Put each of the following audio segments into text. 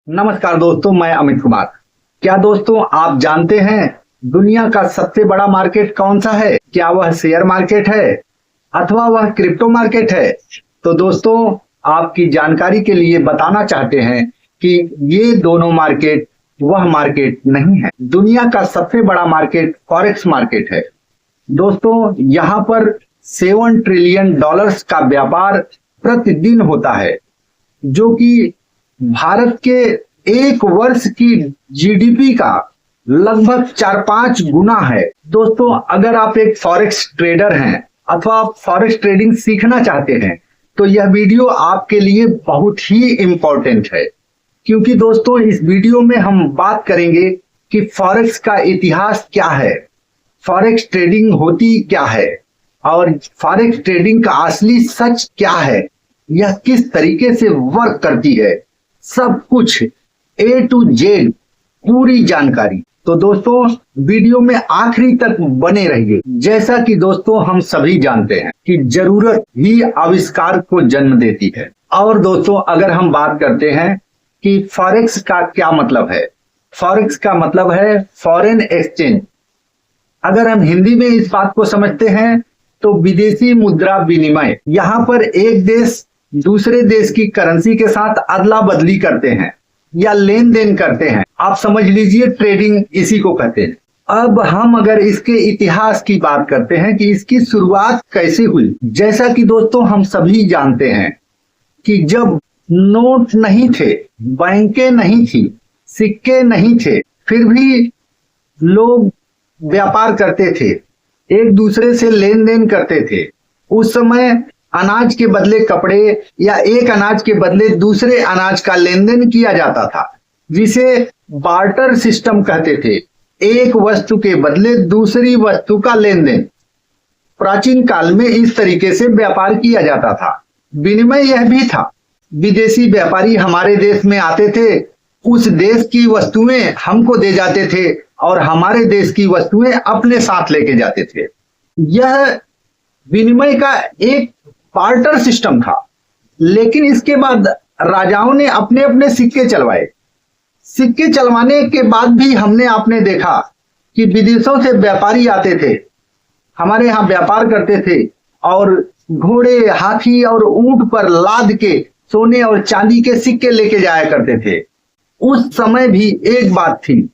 नमस्कार दोस्तों, मैं अमित कुमार। क्या दोस्तों आप जानते हैं दुनिया का सबसे बड़ा मार्केट कौन सा है? क्या वह शेयर मार्केट है अथवा वह क्रिप्टो मार्केट है? तो दोस्तों आपकी जानकारी के लिए बताना चाहते हैं कि ये दोनों मार्केट वह मार्केट नहीं है। दुनिया का सबसे बड़ा मार्केट फॉरेक्स मार्केट है। दोस्तों यहाँ पर $7 ट्रिलियन का व्यापार प्रतिदिन होता है, जो कि भारत के एक वर्ष की जीडीपी का लगभग 4-5 गुना है। दोस्तों अगर आप एक फॉरेक्स ट्रेडर हैं अथवा आप फॉरेक्स ट्रेडिंग सीखना चाहते हैं तो यह वीडियो आपके लिए बहुत ही इम्पोर्टेंट है, क्योंकि दोस्तों इस वीडियो में हम बात करेंगे कि फॉरेक्स का इतिहास क्या है, फॉरेक्स ट्रेडिंग होती क्या है और फॉरेक्स ट्रेडिंग का असली सच क्या है, यह किस तरीके से वर्क करती है, सब कुछ A to Z पूरी जानकारी। तो दोस्तों वीडियो में आखिरी तक बने रहिए। जैसा कि दोस्तों हम सभी जानते हैं कि जरूरत ही आविष्कार को जन्म देती है। और दोस्तों अगर हम बात करते हैं कि फॉरेक्स का क्या मतलब है, फॉरेक्स का मतलब है फॉरेन एक्सचेंज। अगर हम हिंदी में इस बात को समझते हैं तो विदेशी मुद्रा विनिमय। यहाँ पर एक देश दूसरे देश की करेंसी के साथ अदला बदली करते हैं या लेन देन करते हैं। आप समझ लीजिए ट्रेडिंग इसी को कहते हैं। अब हम अगर इसके इतिहास की बात करते हैं कि इसकी शुरुआत कैसे हुई। जैसा कि दोस्तों हम सभी जानते हैं कि जब नोट नहीं थे, बैंकें नहीं थी, सिक्के नहीं थे, फिर भी लोग व्यापार करते थे, एक दूसरे से लेन देन करते थे। उस समय अनाज के बदले कपड़े या एक अनाज के बदले दूसरे अनाज का लेन देन किया जाता था, जिसे बार्टर सिस्टम कहते थे। एक वस्तु के बदले दूसरी वस्तु का लेन देन प्राचीन काल में इस तरीके से व्यापार किया जाता था। विनिमय यह भी था, विदेशी व्यापारी हमारे देश में आते थे, उस देश की वस्तुएं हमको दे जाते थे और हमारे देश की वस्तुएं अपने साथ लेके जाते थे। यह विनिमय का एक बार्टर सिस्टम था। लेकिन इसके बाद राजाओं ने अपने अपने सिक्के चलवाए। सिक्के चलवाने के बाद भी हमने आपने देखा कि विदेशों से व्यापारी आते थे, हमारे यहाँ व्यापार करते थे और घोड़े, हाथी और ऊंट पर लाद के सोने और चांदी के सिक्के लेके जाया करते थे। उस समय भी एक बात थी,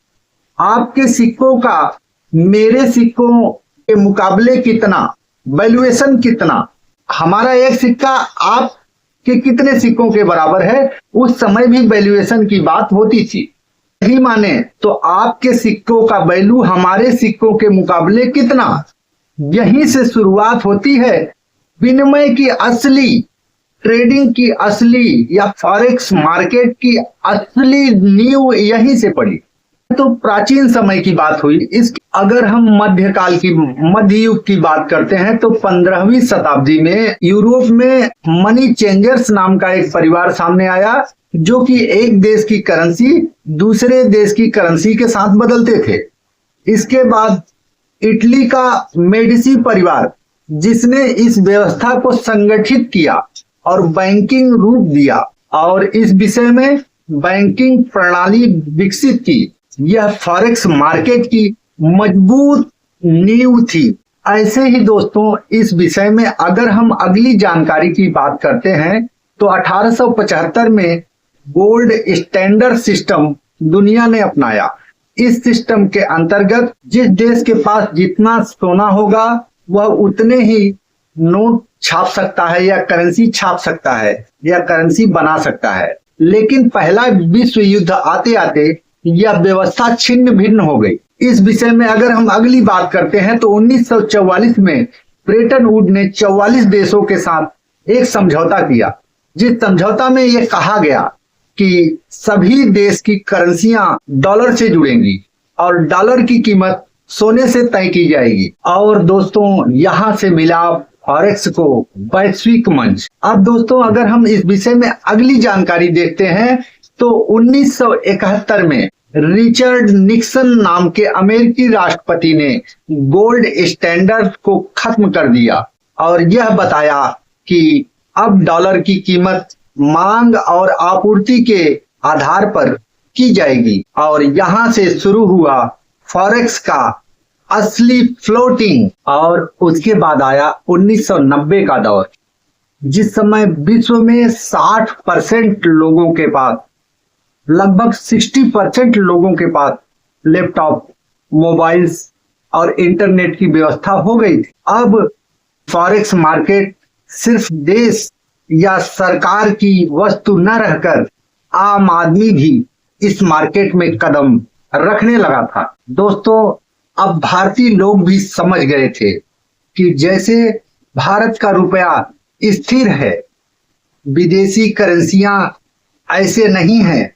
आपके सिक्कों का मेरे सिक्कों के मुकाबले कितना, वैल्यूएशन कितना, हमारा एक सिक्का आपके कितने सिक्कों के बराबर है, उस समय भी वैल्यूएशन की बात होती थी। यही माने तो आपके सिक्कों का वैल्यू हमारे सिक्कों के मुकाबले कितना। यहीं से शुरुआत होती है विनिमय की असली, ट्रेडिंग की असली या फॉरेक्स मार्केट की असली नींव यहीं से पड़ी। तो प्राचीन समय की बात हुई। इस अगर हम मध्यकाल की, मध्य युग की बात करते हैं तो 15वीं शताब्दी में यूरोप में मनी चेंजर्स नाम का एक परिवार सामने आया, जो कि एक देश की करेंसी दूसरे देश की करेंसी के साथ बदलते थे। इसके बाद इटली का मेडिसी परिवार, जिसने इस व्यवस्था को संगठित किया और बैंकिंग रूप दिया और इस विषय में बैंकिंग प्रणाली विकसित की। यह फॉरेक्स मार्केट की मजबूत नींव थी। ऐसे ही दोस्तों इस विषय में अगर हम अगली जानकारी की बात करते हैं तो 1875 में गोल्ड स्टैंडर्ड सिस्टम दुनिया ने अपनाया। इस सिस्टम के अंतर्गत जिस देश के पास जितना सोना होगा वह उतने ही नोट छाप सकता है या करेंसी छाप सकता है या करेंसी बना सकता है। लेकिन पहला विश्व युद्ध आते आते यह व्यवस्था छिन्न भिन्न हो गई। इस विषय में अगर हम अगली बात करते हैं तो 1944 में ब्रेटन वुड ने 44 देशों के साथ एक समझौता किया, जिस समझौता में यह कहा गया कि सभी देश की करेंसियां डॉलर से जुड़ेंगी और डॉलर की कीमत सोने से तय की जाएगी। और दोस्तों यहां से मिला फॉरेक्स को वैश्विक मंच। अब दोस्तों अगर हम इस विषय में अगली जानकारी देखते हैं तो 1971 में रिचर्ड निक्सन नाम के अमेरिकी राष्ट्रपति ने गोल्ड स्टैंडर्ड को खत्म कर दिया और यह बताया कि अब डॉलर की कीमत मांग और आपूर्ति के आधार पर की जाएगी। और यहाँ से शुरू हुआ फॉरेक्स का असली फ्लोटिंग। और उसके बाद आया 1990 का दौर, जिस समय विश्व में 60% लोगों के पास, लगभग 60% लोगों के पास लैपटॉप, मोबाइल्स और इंटरनेट की व्यवस्था हो गई थी। अब फॉरेक्स मार्केट सिर्फ देश या सरकार की वस्तु न रहकर आम आदमी भी इस मार्केट में कदम रखने लगा था। दोस्तों, अब भारतीय लोग भी समझ गए थे कि जैसे भारत का रुपया स्थिर है, विदेशी करेंसियां ऐसे नहीं हैं,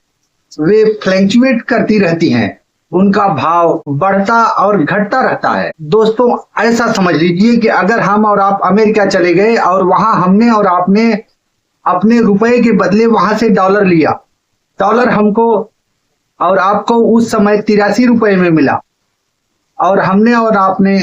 वे फ्लक्चुएट करती रहती हैं, उनका भाव बढ़ता और घटता रहता है। दोस्तों, ऐसा समझ लीजिए कि अगर हम और आप अमेरिका चले गए और वहां हमने और आपने अपने रुपए के बदले वहां से डॉलर लिया, डॉलर हमको और आपको उस समय 83 रुपए में मिला, और हमने और आपने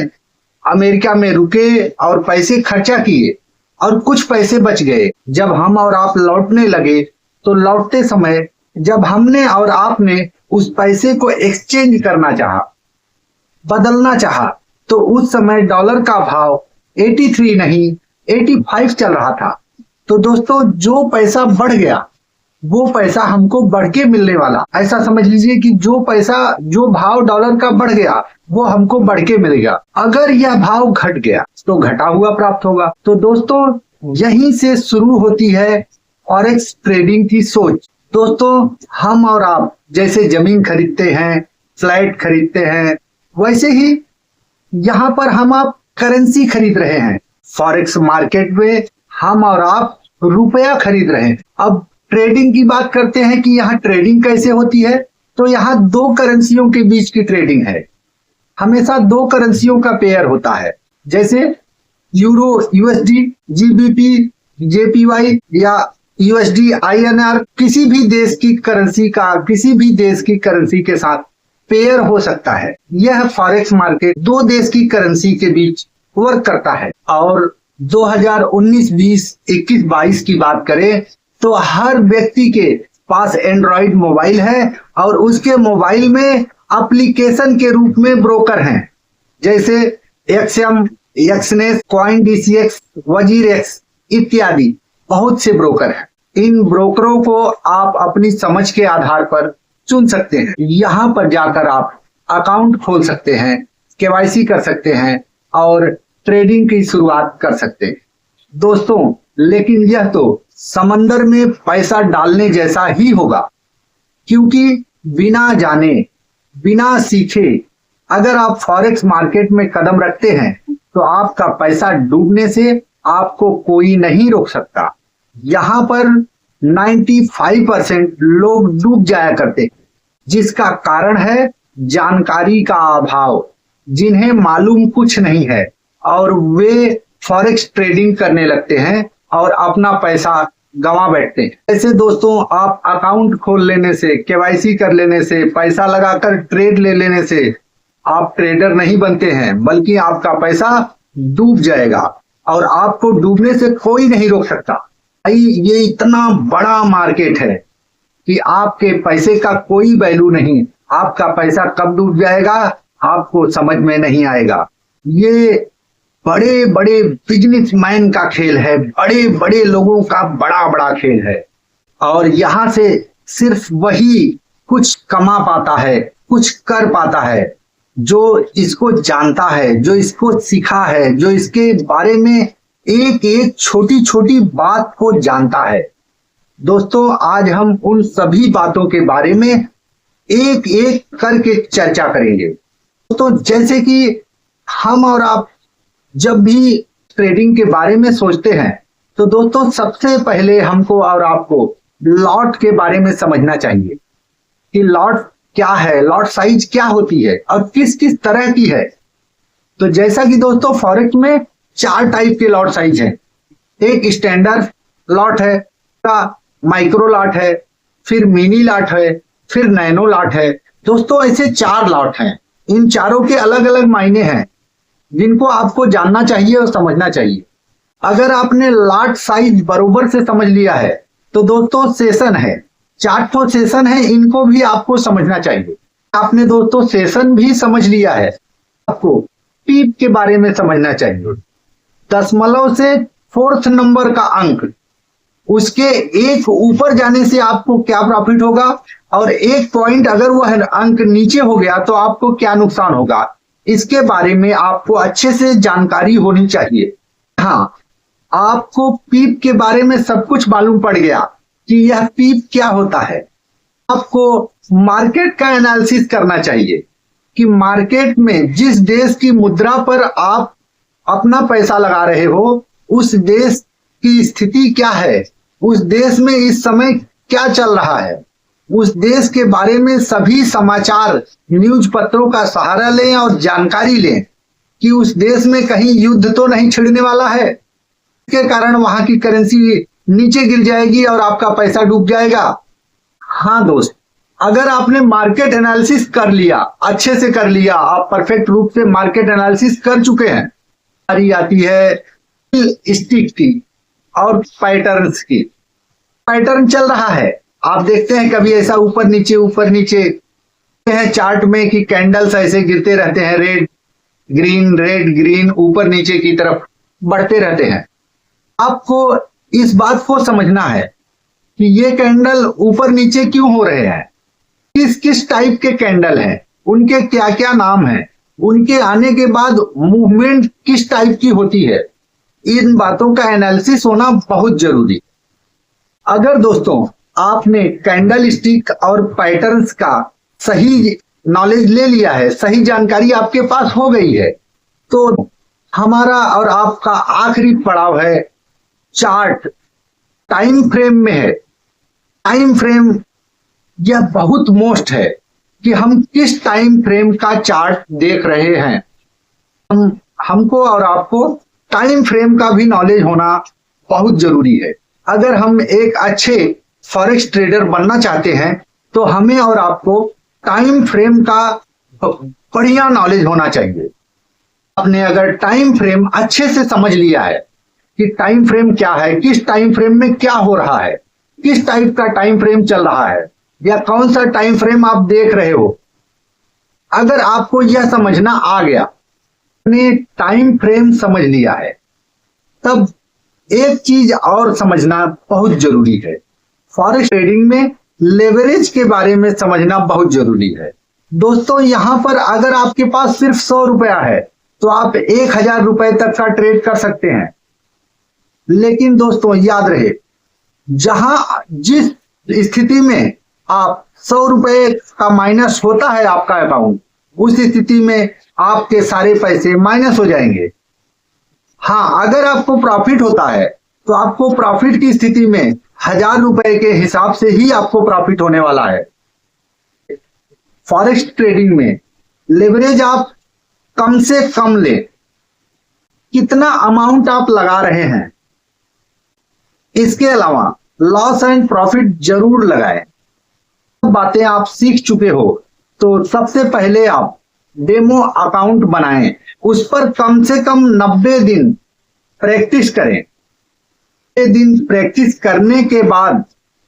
अमेरिका में रुके और पैसे खर्चा किए और कुछ पैसे बच गए। जब हम और आप लौटने लगे तो लौटते समय जब हमने और आपने उस पैसे को एक्सचेंज करना चाहा, बदलना चाहा, तो उस समय डॉलर का भाव 83 नहीं 85 चल रहा था। तो दोस्तों, जो पैसा बढ़ गया वो पैसा हमको बढ़ के मिलने वाला। ऐसा समझ लीजिए कि जो भाव डॉलर का बढ़ गया वो हमको बढ़ के मिलेगा। अगर यह भाव घट गया तो घटा हुआ प्राप्त होगा। तो दोस्तों, यहीं से शुरू होती है फॉरेक्स ट्रेडिंग की सोच। दोस्तों, हम और आप जैसे जमीन खरीदते हैं, फ्लैट खरीदते हैं, वैसे ही यहाँ पर हम आप करेंसी खरीद रहे हैं। फॉरेक्स मार्केट में हम और आप रुपया खरीद रहे हैं। अब ट्रेडिंग की बात करते हैं कि यहाँ ट्रेडिंग कैसे होती है। तो यहाँ दो करेंसियों के बीच की ट्रेडिंग है। हमेशा दो करेंसियों का पेयर होता है, जैसे यूरो यूएसडी, जीबीपी जेपीवाई या यूएसडी आईएनआर, किसी भी देश की करेंसी के साथ पेयर हो सकता है। यह फॉरेक्स मार्केट दो देश की करेंसी के बीच वर्क करता है। और 2019, 20, 21, 22 की बात करें तो हर व्यक्ति के पास एंड्रॉइड मोबाइल है और उसके मोबाइल में एप्लीकेशन के रूप में ब्रोकर हैं, जैसे एक्सएम, एक्सनेस, कॉइन डीसीएक्स, वजीर एक्स इत्यादि बहुत से ब्रोकर हैं। इन ब्रोकरों को आप अपनी समझ के आधार पर चुन सकते हैं। यहाँ पर जाकर आप अकाउंट खोल सकते हैं, केवाईसी कर सकते हैं और ट्रेडिंग की शुरुआत कर सकते हैं। दोस्तों, लेकिन यह तो समंदर में पैसा डालने जैसा ही होगा, क्योंकि बिना जाने बिना सीखे अगर आप फॉरेक्स मार्केट में कदम रखते हैं तो आपका पैसा डूबने से आपको कोई नहीं रोक सकता। यहाँ पर 95% लोग डूब जाया करते, जिसका कारण है जानकारी का अभाव, जिन्हें मालूम कुछ नहीं है और वे फॉरेक्स ट्रेडिंग करने लगते हैं और अपना पैसा गंवा बैठते हैं। ऐसे दोस्तों, आप अकाउंट खोल लेने से, केवाईसी कर लेने से, पैसा लगाकर ट्रेड ले लेने से आप ट्रेडर नहीं बनते हैं, बल्कि आपका पैसा डूब जाएगा और आपको डूबने से कोई नहीं रोक सकता। ये इतना बड़ा मार्केट है कि आपके पैसे का कोई वैल्यू नहीं। आपका पैसा कब डूब जाएगा आपको समझ में नहीं आएगा। ये बड़े बड़े बिजनेसमैन का खेल है, बड़े बड़े लोगों का बड़ा बड़ा खेल है। और यहाँ से सिर्फ वही कुछ कमा पाता है, कुछ कर पाता है, जो इसको जानता है, जो इसको सीखा है, जो इसके बारे में एक एक छोटी छोटी बात को जानता है। दोस्तों, आज हम उन सभी बातों के बारे में एक एक करके चर्चा करेंगे। तो जैसे कि हम और आप जब भी ट्रेडिंग के बारे में सोचते हैं तो दोस्तों, सबसे पहले हमको और आपको लॉट के बारे में समझना चाहिए कि लॉट क्या है, लॉट साइज क्या होती है और किस किस तरह की है। तो जैसा कि दोस्तों, फॉरेक्स में 4 टाइप के लॉट साइज हैं। एक स्टैंडर्ड लॉट है, माइक्रो लॉट है, फिर मिनी लॉट है, फिर नैनो लॉट है। दोस्तों, ऐसे 4 लॉट हैं। इन चारों के अलग अलग मायने हैं, जिनको आपको जानना चाहिए और समझना चाहिए। अगर आपने लॉट साइज बरोबर से समझ लिया है तो दोस्तों, सेशन है। चार्ट तो सेशन है, इनको भी आपको समझना चाहिए। आपने दोस्तों सेशन भी समझ लिया है, आपको पीप के बारे में समझना चाहिए। दशमलव से 4th नंबर का अंक, उसके एक ऊपर जाने से आपको क्या प्रॉफिट होगा, और एक पॉइंट अगर वह अंक नीचे हो गया तो आपको क्या नुकसान होगा, इसके बारे में आपको अच्छे से जानकारी होनी चाहिए। हाँ, आपको पीप के बारे में सब कुछ मालूम पड़ गया कि यह पीप क्या होता है। आपको मार्केट का एनालिसिस करना चाहिए कि मार्केट में जिस देश की मुद्रा पर आप अपना पैसा लगा रहे हो, उस देश की स्थिति क्या है, उस देश में इस समय क्या चल रहा है, उस देश के बारे में सभी समाचार न्यूज पत्रों का सहारा लें और जानकारी लें कि उस देश में कहीं युद्ध तो नहीं छिड़ने वाला है, इसके कारण वहां की करेंसी नीचे गिर जाएगी और आपका पैसा डूब जाएगा। हाँ दोस्त, अगर आपने मार्केट एनालिसिस कर लिया, अच्छे से कर लिया, आप परफेक्ट रूप से मार्केट एनालिसिस कर चुके हैं, आती है स्टिक की और पैटर्न्स की। पैटर्न चल रहा है, आप देखते हैं कभी ऐसा ऊपर नीचे है चार्ट में कि कैंडल्स ऐसे गिरते रहते हैं, रेड ग्रीन ऊपर नीचे की तरफ बढ़ते रहते हैं। आपको इस बात को समझना है कि ये कैंडल ऊपर नीचे क्यों हो रहे हैं, किस किस टाइप के कैंडल हैं, उनके क्या क्या नाम हैं, उनके आने के बाद मूवमेंट किस टाइप की होती है, इन बातों का एनालिसिस होना बहुत जरूरी। अगर दोस्तों आपने कैंडल स्टिक और पैटर्न्स का सही नॉलेज ले लिया है, सही जानकारी आपके पास हो गई है, तो हमारा और आपका आखिरी पड़ाव है चार्ट। टाइम फ्रेम में है। टाइम फ्रेम यह बहुत मोस्ट है कि हम किस टाइम फ्रेम का चार्ट देख रहे हैं। हमको और आपको टाइम फ्रेम का भी नॉलेज होना बहुत जरूरी है। अगर हम एक अच्छे फॉरेक्स ट्रेडर बनना चाहते हैं तो हमें और आपको टाइम फ्रेम का बढ़िया नॉलेज होना चाहिए। आपने अगर टाइम फ्रेम अच्छे से समझ लिया है कि टाइम फ्रेम क्या है, किस टाइम फ्रेम में क्या हो रहा है, किस टाइप का टाइम फ्रेम चल रहा है, या कौन सा टाइम फ्रेम आप देख रहे हो, अगर आपको यह समझना आ गया, आपने टाइम फ्रेम समझ लिया है, तब एक चीज और समझना बहुत जरूरी है। फॉरेक्स ट्रेडिंग में लेवरेज के बारे में समझना बहुत जरूरी है। दोस्तों यहां पर अगर आपके पास सिर्फ 100 रुपया है तो आप 1000 रुपए तक का ट्रेड कर सकते हैं। लेकिन दोस्तों याद रहे, जिस स्थिति में आप 100 रुपए का माइनस होता है आपका अकाउंट, उस स्थिति में आपके सारे पैसे माइनस हो जाएंगे। हाँ, अगर आपको प्रॉफिट होता है तो आपको प्रॉफिट की स्थिति में 1000 रुपए के हिसाब से ही आपको प्रॉफिट होने वाला है। फॉरेक्स ट्रेडिंग में लेवरेज आप कम से कम ले, कितना अमाउंट आप लगा रहे हैं, इसके अलावा लॉस एंड प्रॉफिट जरूर लगाएं। बातें आप सीख चुके हो तो सबसे पहले आप डेमो अकाउंट बनाएं, उस पर कम से कम 90 दिन प्रैक्टिस करें। 90 दिन प्रैक्टिस करने के बाद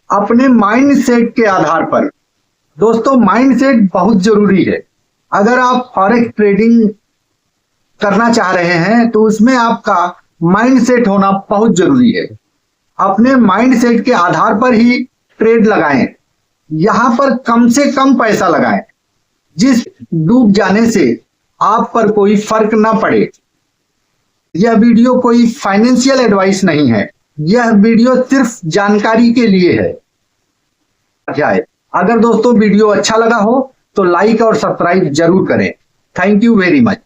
अपने माइंड सेट के आधार पर, दोस्तों माइंड सेट बहुत जरूरी है। अगर आप फॉरेक्स ट्रेडिंग करना चाह रहे हैं तो उसमें आपका माइंड सेट होना बहुत जरूरी है। अपने माइंड सेट के आधार पर ही ट्रेड लगाएं। यहां पर कम से कम पैसा लगाएं, जिस डूब जाने से आप पर कोई फर्क ना पड़े। यह वीडियो कोई फाइनेंशियल एडवाइस नहीं है, यह वीडियो सिर्फ जानकारी के लिए है। अगर दोस्तों वीडियो अच्छा लगा हो तो लाइक और सब्सक्राइब जरूर करें। Thank you very much.